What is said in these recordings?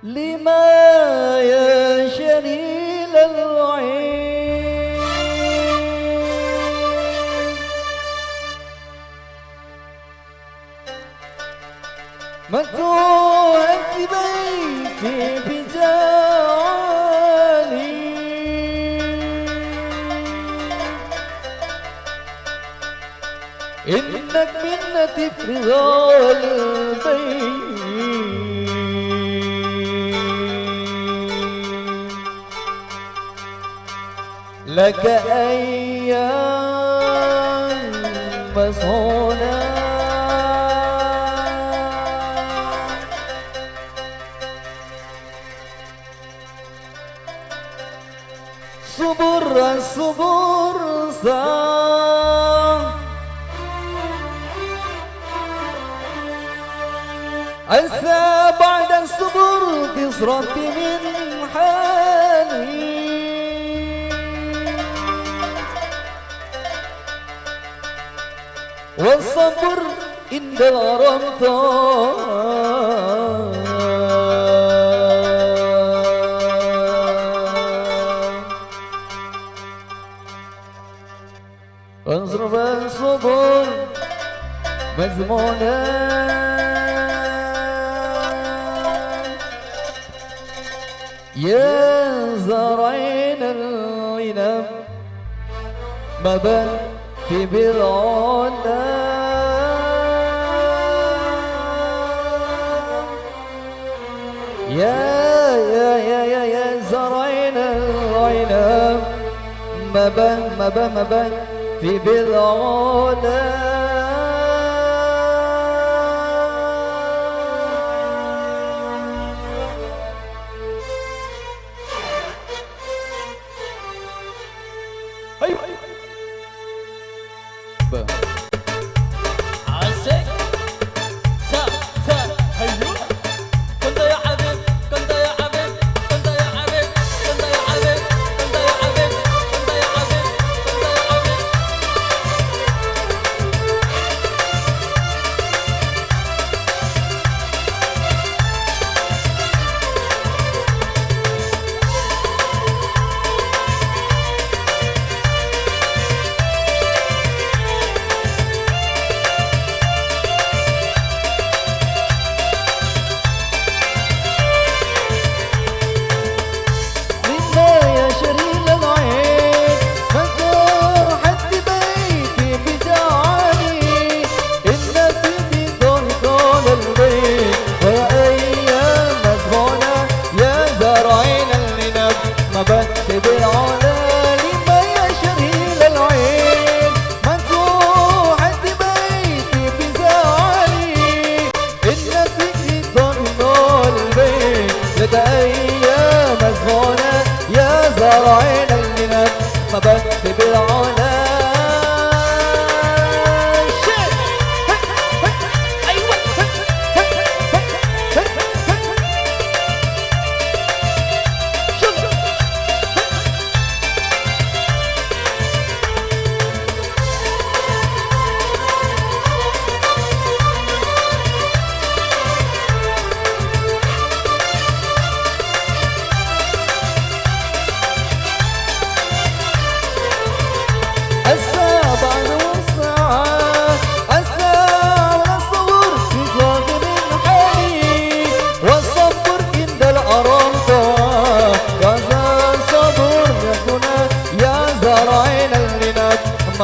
لما يا شليل العين مكتوبة بيتي بجالي إنك منتي في قلبي لك أيام مسهونة صبر الصبر أنسى بعد الصبر تصرف من حالي والصبر عند الغرام انصرف الصبر مزمونة يا زرعين العنب ما بان في بالعنا يا زرعين العنب ما بان في بالعلا أيوة عسك سا هيو كنت يا حبيب كنت يا حبيب كنت يا حبيب كنت يا حبيب كنت يا حبيب كنت يا حبيب كنت يا حبيب أيام مزمونة يا زرعين العنب ما بت بالعلا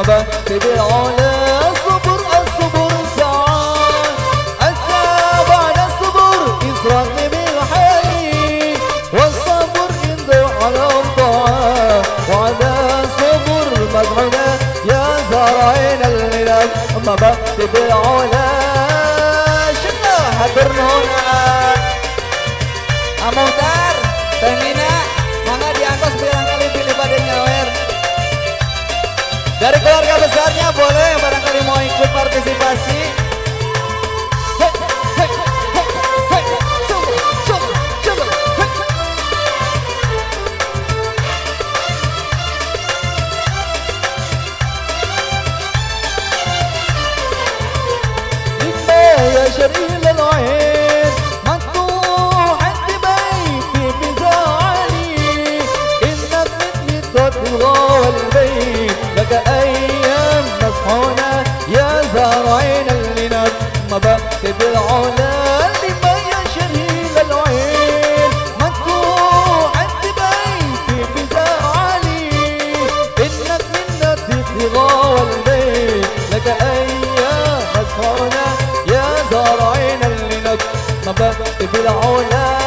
بكتب العلا الصبر ساعات الساعة بعد الصبر يسرقني بالحالي والصبر ينضع على الطاعة وعلى الصبر مدعونا يا زرعين العنب أما بكتب العلا شنا حضرنا هنا Amutar, Temina, mangga diangkos bilang kali pilih pada nyawer. Dari keluarga besarnya boleh yang barangkali mau ikut partisipasi. يا شريل العين مفتوح الدبي لك أيام مسحونة يا زارعين اللي نبأت بالعلا لما يشري للعين مكتوب عند بيتي بزعلي إنك منا تطغى والبيت لك أيام مسحونة يا زارعين اللي نبأت بالعلا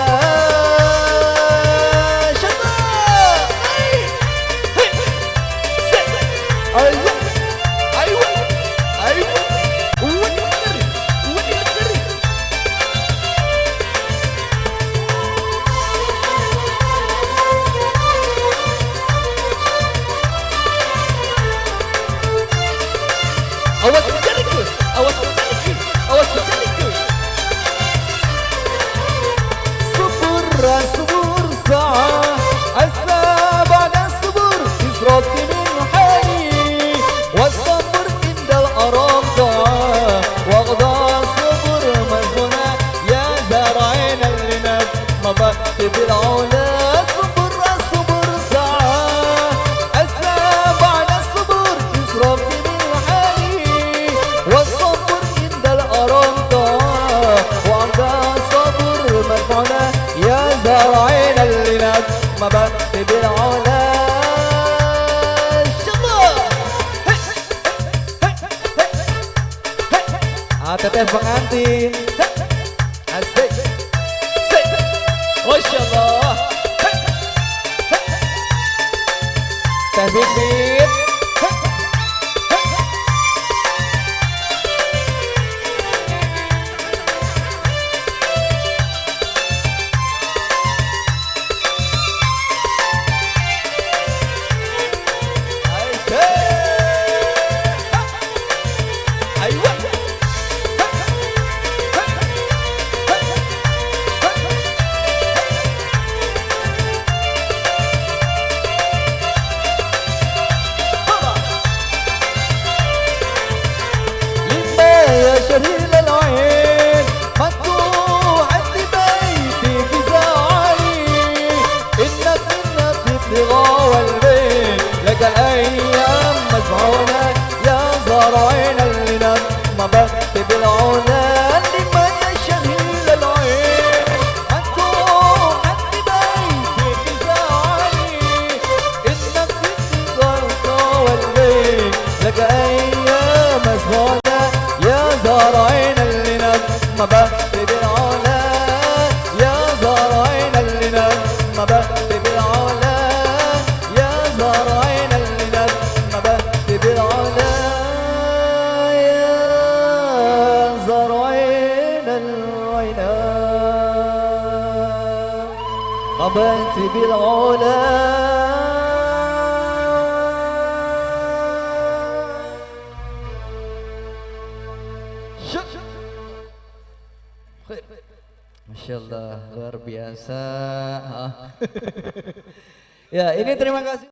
صبر ساعة أسا بعد الصبر يسرد من حالي والصبر عند الأرام ضاع وأغضى صبر مجنونة يا زارعين اللي نبأت بالعلا صبر ساعة أسا بعد الصبر يسرد من حالي والصبر عند الأرام ضاع وأغضى صبر مجنونة يا زارعين اللي نبأت بالعلا teteh pengantin asik Masya Allah teh bibit شهيل العين مكتوب عند بيتي بزعلي إنك تطغى والبيت لك أيام مسعونة يا زارعين اللي نبأت بالعلا لما شهيل العين مكتوب عند بيتي بزعلي إنك تطغى والبيت لك أيام مسعونة يا زارعين اللي نبأت بالعلا يا زارعين اللي نبأت بالعلا يا زارعين اللي نبأت بالعلا يا زارعين العلا نبأت بالعلا Masya Allah, luar biasa. Ya, ini terima kasih.